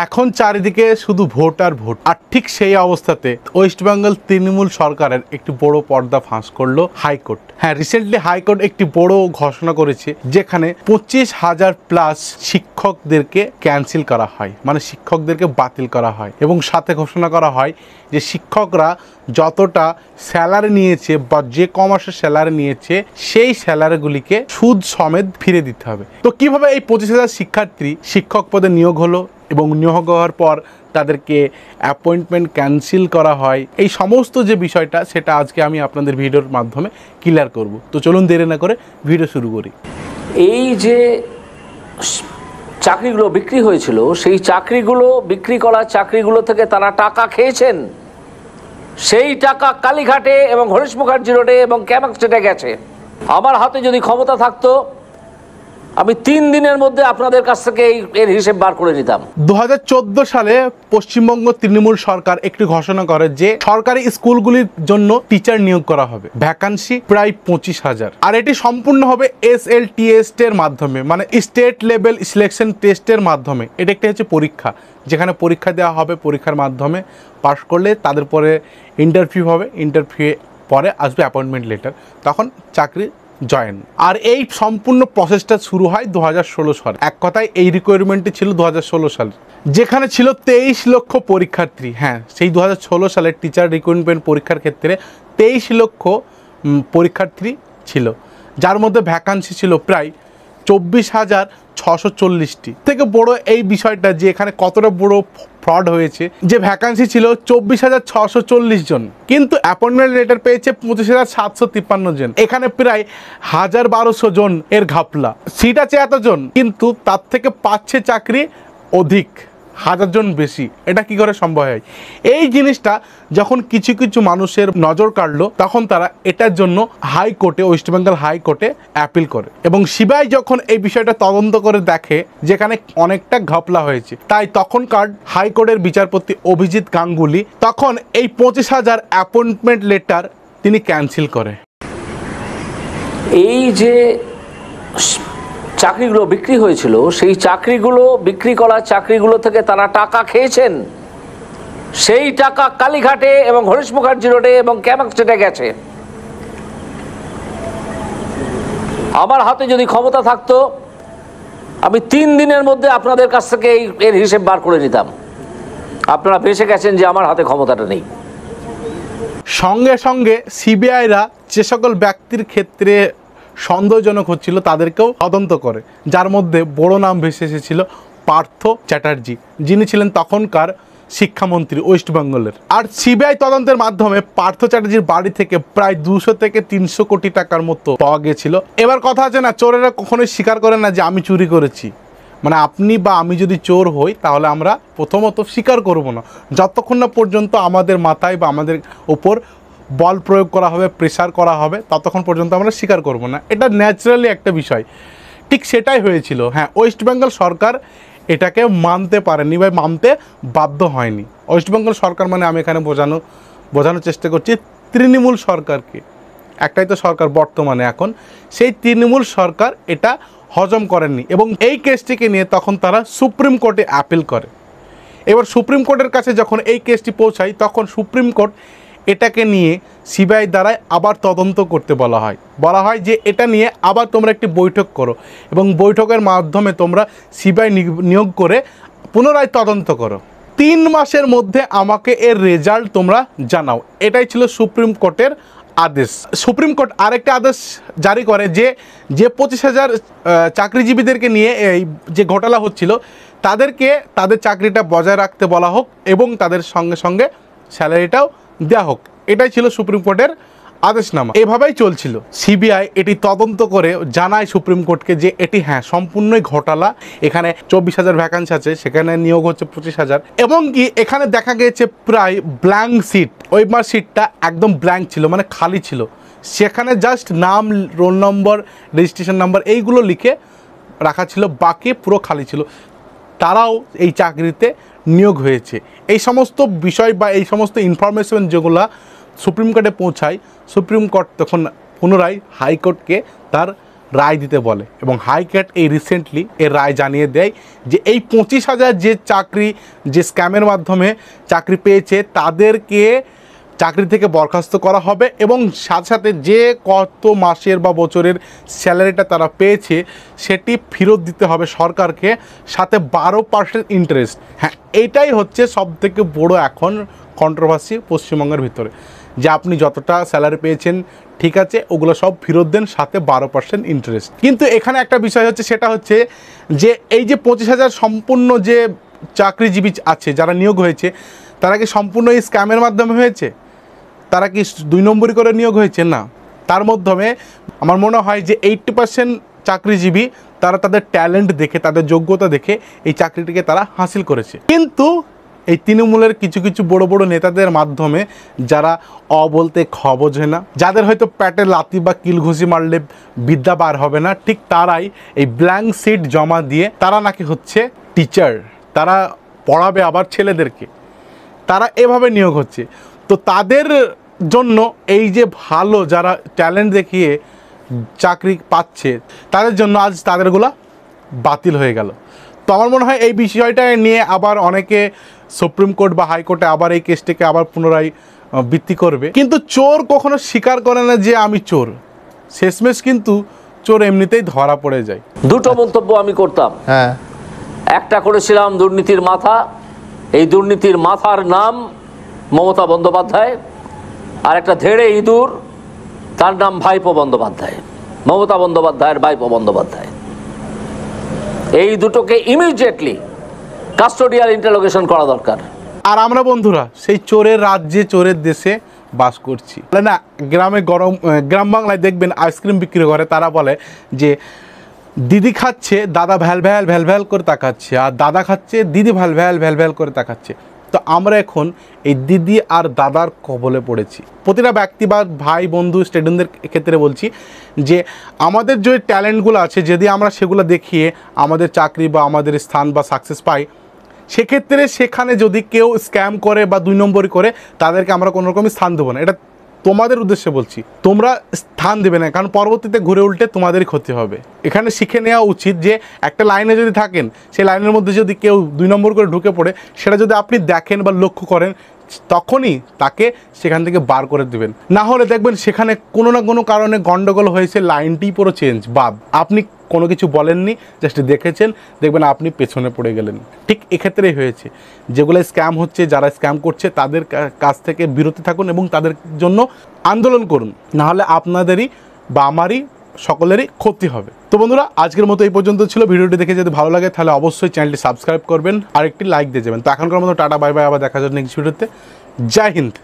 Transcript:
এখন চারিদিকে শুধু ভোট আর ভোট। আর ঠিক সেই অবস্থাতে ওয়েস্ট বেঙ্গল তৃণমূল সরকারের একটি বড় পর্দা ফাঁস করলো হাইকোর্ট। হ্যাঁ, রিসেন্টলি হাইকোর্ট একটি বড় ঘোষণা করেছে, যেখানে 25,000 প্লাস শিক্ষকদেরকে ক্যান্সেল করা হয়, মানে শিক্ষকদেরকে বাতিল করা হয়। এবং সাথে ঘোষণা করা হয় যে শিক্ষকরা যতটা স্যালারি নিয়েছে বা যে কমাসের স্যালারি নিয়েছে সেই স্যালারিগুলিকে সুদ সমেত ফিরে দিতে হবে। তো কিভাবে এই 25,000 শিক্ষার্থী শিক্ষক পদে নিয়োগ হলো এবং নিয়োগ হওয়ার পর তাদেরকে অ্যাপয়েন্টমেন্ট ক্যান্সেল করা হয়, এই সমস্ত যে বিষয়টা সেটা আজকে আমি আপনাদের ভিডিওর মাধ্যমে ক্লিয়ার করব। তো চলুন দেরি না করে ভিডিও শুরু করি। এই যে চাকরিগুলো বিক্রি হয়েছিল, সেই চাকরিগুলো বিক্রি করা চাকরিগুলো থেকে তারা টাকা খেয়েছেন। সেই টাকা কালীঘাটে এবং হরিশ মুখার্জি রোডে এবং ক্যামাক স্টেটে গেছে। আমার হাতে যদি ক্ষমতা থাকতো আমি 3 দিনের মধ্যে আপনাদের কাছ থেকে এর হিসেব বার করে নিতাম। 2014 সালে পশ্চিমবঙ্গ তৃণমূল সরকার একটি ঘোষণা করে যে সরকারি স্কুলগুলির জন্য টিচার নিয়োগ করা হবে, ভ্যাকান্সি প্রায় 25,000। আর এটি সম্পূর্ণ হবে SLTS এর মাধ্যমে, মানে স্টেট লেভেল সিলেকশন টেস্টের মাধ্যমে। এটা একটি হচ্ছে পরীক্ষা, যেখানে পরীক্ষা দেওয়া হবে, পরীক্ষার মাধ্যমে পাশ করলে তাদের পরে ইন্টারভিউ হবে, ইন্টারভিউ পরে আসবে অ্যাপয়েন্টমেন্ট লেটার, তখন চাকরি জয়েন। আর এই সম্পূর্ণ প্রসেসটা শুরু হয় 2016 সালে। এক কথায় এই রিকোয়ারমেন্টটি ছিল 2016 সালে, যেখানে ছিল 23 লক্ষ পরীক্ষার্থী। হ্যাঁ, সেই 2016 সালের টিচার রিক্রুটমেন্ট পরীক্ষার ক্ষেত্রে 23 লক্ষ পরীক্ষার্থী ছিল, যার মধ্যে ভ্যাকান্সি ছিল প্রায় 24,640টি। থেকে বড় এই বিষয়টা যে এখানে কতটা বড় ফ্রড হয়েছে, যে ভ্যাকান্সি ছিল 24,640 জন, কিন্তু অ্যাপয়েন্টমেন্ট লেটার পেয়েছে 25,753 জন। এখানে প্রায় 1,1200 জন এর ঘাপলা। সিট আছে এতজন, কিন্তু তার থেকে পাচ্ছে চাকরি অধিক 1000 জন বেশি। এটা কি করে সম্ভব হয়? এই জিনিসটা যখন কিছু কিছু মানুষের নজর কাড়লো, তখন তারা এটার জন্য হাইকোর্টে, ওয়েস্ট বেঙ্গল হাইকোর্টে অ্যাপিল করে। এবং সিবিআই যখন এই বিষয়টা তদন্ত করে দেখে যেখানে অনেকটা ঘপলা হয়েছে, তাই তখনকার হাইকোর্টের বিচারপতি অভিজিৎ গাঙ্গুলি তখন এই 25,000 অ্যাপয়েন্টমেন্ট লেটার তিনি ক্যান্সেল করে। এই যে চাকরিগুলো বিক্রি হয়েছিল, সেই চাকরিগুলো বিক্রি করা চাকরিগুলো থেকে তারা টাকা খেয়েছেন। সেই টাকা কালীঘাটে এবং হরিশ মুখার্জি রোডে এবং ক্যামাক স্টেটে গেছে। আমার হাতে যদি ক্ষমতা থাকতো আমি 3 দিনের মধ্যে আপনাদের কাছ থেকে এর হিসেব বার করে নিতাম। আপনারা বেঁচে গেছেন যে আমার হাতে ক্ষমতাটা নেই। সঙ্গে সঙ্গে সিবিআইরা যে সকল ব্যক্তির ক্ষেত্রে সন্দেহজনক হচ্ছিল তাদেরকেও তদন্ত করে, যার মধ্যে বড় নাম ভেসে এসেছিল পার্থ চ্যাটার্জি, যিনি ছিলেন তখনকার শিক্ষামন্ত্রী ওয়েস্ট বেঙ্গলের। আর সিবিআই তদন্তের মাধ্যমে পার্থ চ্যাটার্জির বাড়ি থেকে প্রায় 200 থেকে 300 কোটি টাকার মতো পাওয়া গেছিল। এবার কথা আছে না, চোরেরা কখনোই স্বীকার করে না যে আমি চুরি করেছি। মানে আপনি বা আমি যদি চোর হই তাহলে আমরা প্রথমত স্বীকার করব না, যতক্ষণ না পর্যন্ত আমাদের মাথায় বা আমাদের ওপর বল প্রয়োগ করা হবে, প্রেশার করা হবে, ততক্ষণ পর্যন্ত আমরা স্বীকার করব না। এটা ন্যাচারালি একটা বিষয়। ঠিক সেটাই হয়েছিল। হ্যাঁ, ওয়েস্ট বেঙ্গল সরকার এটাকে মানতে পারেনি বা মানতে বাধ্য হয়নি। ওয়েস্ট বেঙ্গল সরকার মানে আমি এখানে বোঝানোর চেষ্টা করছি তৃণমূল সরকারকে। একটাই তো সরকার বর্তমানে এখন, সেই তৃণমূল সরকার এটা হজম করেননি এবং এই কেসটিকে নিয়ে তখন তারা সুপ্রিম কোর্টে অ্যাপিল করে। এবার সুপ্রিম কোর্টের কাছে যখন এই কেসটি পৌঁছায়, তখন সুপ্রিম কোর্ট এটাকে নিয়ে সিবিআই দ্বারাই আবার তদন্ত করতে বলা হয় যে এটা নিয়ে আবার তোমরা একটি বৈঠক করো এবং বৈঠকের মাধ্যমে তোমরা সিবিআই নিয়োগ করে পুনরায় তদন্ত করো। 3 মাসের মধ্যে আমাকে এর রেজাল্ট তোমরা জানাও। এটাই ছিল সুপ্রিম কোর্টের আদেশ। সুপ্রিম কোর্ট আরেকটা আদেশ জারি করে যে 25,000 চাকরিজীবীদেরকে নিয়ে এই যে ঘোটালা হচ্ছিল তাদেরকে তাদের চাকরিটা বজায় রাখতে বলা হোক এবং তাদের সঙ্গে সঙ্গে স্যালারিটাও দেওয়া হোক। এটাই ছিল সুপ্রিম কোর্টের আদেশনামা। এভাবেই চলছিল। সিবিআই এটি তদন্ত করে জানায় সুপ্রিম কোর্টকে যে এটি হ্যাঁ সম্পূর্ণই ঘোটালা, এখানে 24,000 ভ্যাকান্সি আছে, সেখানে নিয়োগ হচ্ছে 25,000 এবং কি এখানে দেখা গিয়েছে প্রায় ব্ল্যাঙ্ক সিট। ওই সিটটা একদম ব্ল্যাঙ্ক ছিল, মানে খালি ছিল, সেখানে জাস্ট নাম, রোল নম্বর, রেজিস্ট্রেশন নাম্বার এইগুলো লিখে রাখা ছিল, বাকি পুরো খালি ছিল। তারাও এই চাকরিতে নিয়োগ হয়েছে। এই সমস্ত বিষয় বা এই সমস্ত ইনফরমেশন যেগুলো সুপ্রিম কোর্টে পৌঁছায়, সুপ্রিম কোর্ট তখন পুনরায় হাইকোর্টকে তার রায় দিতে বলে এবং হাইকোর্ট এই রিসেন্টলি এর রায় জানিয়ে দেয় যে এই 25,000 যে চাকরি যে স্ক্যামের মাধ্যমে চাকরি পেয়েছে তাদেরকে চাকরি থেকে বরখাস্ত করা হবে এবং সাথে সাথে যে কত মাসের বা বছরের স্যালারিটা তারা পেয়েছে সেটি ফেরত দিতে হবে সরকারকে, সাথে 12% ইন্টারেস্ট। হ্যাঁ, এইটাই হচ্ছে সবথেকে বড় এখন কন্ট্রোভার্সি পশ্চিমবঙ্গের ভিতরে, যে আপনি যতটা স্যালারি পেয়েছেন ঠিক আছে, ওগুলো সব ফেরত দেন, সাথে 12% ইন্টারেস্ট। কিন্তু এখানে একটা বিষয় হচ্ছে, সেটা হচ্ছে যে এই যে 25,000 সম্পূর্ণ যে চাকরিজীবী আছে যারা নিয়োগ হয়েছে, তারা কি সম্পূর্ণ এই স্ক্যামের মাধ্যমে হয়েছে? তারা কি 2 নম্বরই করে নিয়োগ হয়েছে? না, তার মাধ্যমে আমার মনে হয় যে 80% চাকরিজীবী তারা তাদের ট্যালেন্ট দেখে, তাদের যোগ্যতা দেখে এই চাকরিটিকে তারা হাসিল করেছে। কিন্তু এই তৃণমূলের কিছু কিছু বড় বড় নেতাদের মাধ্যমে যারা বলতে খ বোঝে না, যাদের হয়তো প্যাটে লাথি বা কিল ঘুষি মারলে বিদ্যা বার হবে না, ঠিক তারাই এই ব্ল্যাঙ্ক সিট জমা দিয়ে তারা নাকি হচ্ছে টিচার, তারা পড়াবে আবার ছেলেদেরকে, তারা এভাবে নিয়োগ হচ্ছে। তো তাদের জন্য এই যে ভালো যারা ট্যালেন্ট দেখিয়ে চাকরি পাচ্ছে, তাদের জন্য আজ তাদেরগুলা বাতিল হয়ে গেল। তো আমার মনে হয় এই বিষয়টা নিয়ে আবার অনেকে সুপ্রিম কোর্ট বা হাইকোর্টে আবার এই কেসটিকে আবার পুনরায় বৃত্তি করবে। কিন্তু চোর কখনো স্বীকার করে না যে আমি চোর, শেষমেশ কিন্তু চোর এমনিতেই ধরা পড়ে যায়। দুটো মন্তব্য আমি করতাম। হ্যাঁ, একটা করেছিলাম দুর্নীতির মাথা, এই দুর্নীতির মাথার নাম মমতা বন্দ্যোপাধ্যায়, আর একটা ধেড়ে ইঁদুর, তার নাম ভাইপো বন্দ্যোপাধ্যায়, মমতা বন্দ্যোপাধ্যায়ের ভাইপো বন্দ্যোপাধ্যায়। এই দুটোকে ইমিডিয়েটলি কাস্টোডিয়াল ইন্টারোগেশন করা দরকার। আর আমরা বন্ধুরা সেই চোরের রাজ্যে চোরের দেশে বাস করছি। না, গ্রামে গ্রাম বাংলায় দেখবেন আইসক্রিম বিক্রি করে, তারা বলে যে দিদি খাচ্ছে, দাদা ভ্যাল ভ্যাল ভ্যাল ভ্যাল করে তাকাচ্ছে, আর দাদা খাচ্ছে, দিদি ভ্যাল ভ্যাল ভ্যাল ভ্যাল করে তাকাচ্ছে। তো আমরা এখন এই দিদি আর দাদার কবলে পড়েছি। প্রতিটা ব্যক্তি বা ভাই বন্ধু স্টুডেন্টদের ক্ষেত্রে বলছি যে আমাদের যে ট্যালেন্টগুলো আছে, যদি আমরা সেগুলো দেখিয়ে আমাদের চাকরি বা আমাদের স্থান বা সাকসেস পাই, সেক্ষেত্রে সেখানে যদি কেউ স্ক্যাম করে বা 2 নম্বরই করে, তাদেরকে আমরা কোনো রকমই স্থান দেবো না। এটা তোমাদের উদ্দেশ্যে বলছি, তোমরা স্থান দেবে না, কারণ পরবর্তীতে ঘুরে উল্টে তোমাদেরই ক্ষতি হবে। এখানে শিখে নেওয়া উচিত যে একটা লাইনে যদি থাকেন, সেই লাইনের মধ্যে যদি কেউ 2 নম্বর করে ঢুকে পড়ে, সেটা যদি আপনি দেখেন বা লক্ষ্য করেন, তখনই তাকে সেখান থেকে বার করে দেবেন। না হলে দেখবেন সেখানে কোনো না কোনো কারণে গন্ডগোল হয়েছে, লাইনটি পুরো চেঞ্জ, বাদ, আপনি কোনো কিছু বলেননি, জাস্ট দেখেছেন, দেখবেন আপনি পেছনে পড়ে গেলেন। ঠিক এক্ষেত্রেই হয়েছে, যেগুলো স্ক্যাম হচ্ছে, যারা স্ক্যাম করছে তাদের কাছ থেকে বিরতি থাকুন এবং তাদের জন্য আন্দোলন করুন, নাহলে আপনাদেরই বা আমারই সকলেরই ক্ষতি হবে। তো বন্ধুরা, আজকের মতো এই পর্যন্ত ছিল। ভিডিওটি দেখে যদি ভালো লাগে তাহলে অবশ্যই চ্যানেলটি সাবস্ক্রাইব করবেন আর একটি লাইক দিয়ে যাবেন। তো এখনকার মতো টাটা, বাই বাই, আবার দেখা যাবে নেক্সট ভিডিওতে। জয় হিন্দ।